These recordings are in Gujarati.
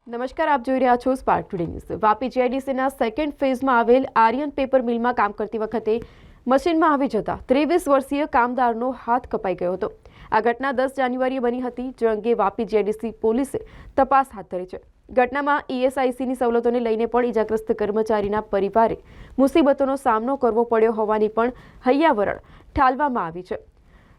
નમસ્કાર, આપ જોઈ રહ્યા છો સ્પાર્ક ટુડે ન્યૂઝ। વાપી જીઆઈડીસીના સેકન્ડ ફેઝમાં આવેલ આર્યન પેપર મિલમાં કામ કરતી વખતે મશીનમાં આવી જતા 23 વર્ષીય કામદારનો હાથ કપાઈ ગયો હતો। આ ઘટના 10 જાન્યુઆરીએ બની હતી, જે અંગે વાપી જીઆઈડીસી પોલીસે તપાસ હાથ ધરી છે। ઘટનામાં ઈએસઆઈસીની સવલતોને લઈને પણ ઈજાગ્રસ્ત કર્મચારીના પરિવારે મુસીબતોનો સામનો કરવો પડ્યો હોવાની પણ હૈયાવરણ ઠાલવામાં આવી છે।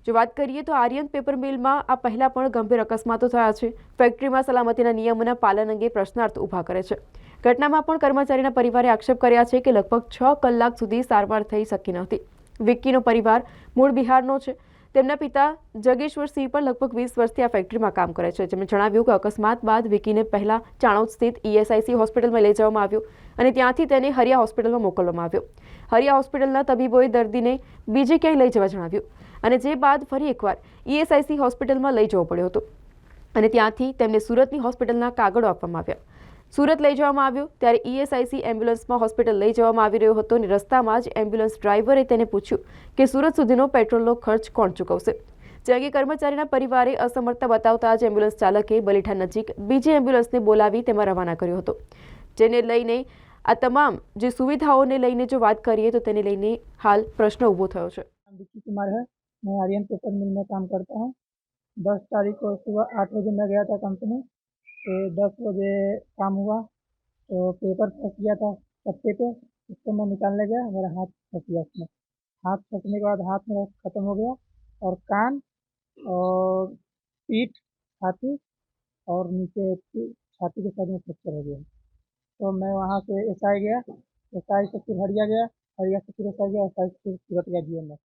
જો વાત કરીએ તો આર્યન પેપર મિલમાં આ પહેલા પણ ગંભીર અકસ્માતો થયા છે। ફેક્ટરીમાં સલામતીના નિયમોના પાલન અંગે પ્રશ્નાર્થ ઊભા કરે છે। ઘટનામાં પણ કર્મચારીના પરિવારે આક્ષેપ કર્યા છે કે લગભગ 6 કલાક સુધી સારવાર થઈ શકી નહોતી। વિક્કીનો પરિવાર મૂળ બિહારનો છે। તેમના પિતા જગેશ્વરસિંહ પણ લગભગ 20 વર્ષથી આ ફેક્ટરીમાં કામ કરે છે। જેમણે જણાવ્યું કે અકસ્માત બાદ વિક્કીને પહેલા ચાણોદ સ્થિત ઈએસઆઈસી હોસ્પિટલમાં લઈ જવામાં આવ્યો અને ત્યાંથી તેને હરિયા હોસ્પિટલમાં મોકલવામાં આવ્યો। હરિયા હોસ્પિટલના તબીબોએ દર્દીને બીજે ક્યાંય લઈ જવા જણાવ્યું અને જે બાદ ફરી એકવાર ઈએસઆઈસી હોસ્પિટલમાં લઈ જવો પડ્યો હતો અને ત્યાંથી તેમને સુરતની હોસ્પિટલના કાગળો આપવામાં આવ્યા। સુરત લઈ જવામાં આવ્યો ત્યારે ઈએસઆઈસી એમ્બ્યુલન્સમાં હોસ્પિટલ લઈ જવામાં આવી રહ્યો હતો અને રસ્તામાં જ એમ્બ્યુલન્સ ડ્રાઈવરે તેને પૂછ્યું કે સુરત સુધીનો પેટ્રોલનો ખર્ચ કોણ ચૂકવશે। જે અંગે કર્મચારીના પરિવારે અસમર્થતા બતાવતા જ એમ્બ્યુલન્સ ચાલકે બલીઠા નજીક બીજી એમ્બ્યુલન્સને બોલાવી તેમાં રવાના કર્યો હતો। જેને લઈને આ તમામ જે સુવિધાઓને લઈને જો વાત કરીએ તો તેને લઈને હાલ પ્રશ્ન ઊભો થયો છે। विक्की कुमार है। मैं आर्यन पेपर मिल में काम करता हूँ। 10 तारीख को सुबह 8 बजे मैं गया था कंपनी। तो 10 बजे काम हुआ तो पेपर फंस गया था पत्ते पे। उसको मैं निकालने गया, मेरा हाथ फंस गया उसमें। हाथ फंसने के बाद हाथ मेरा ख़त्म हो गया और कान और पीठ, छाती और नीचे छाती के साइड में फ्रैक्चर हो गया। तो मैं वहाँ से एसआई गया, एसआई से फिर हरिया गया, हरिया से फिर एसआई गया, एसआई से फिर सूरत गया जीएमएस।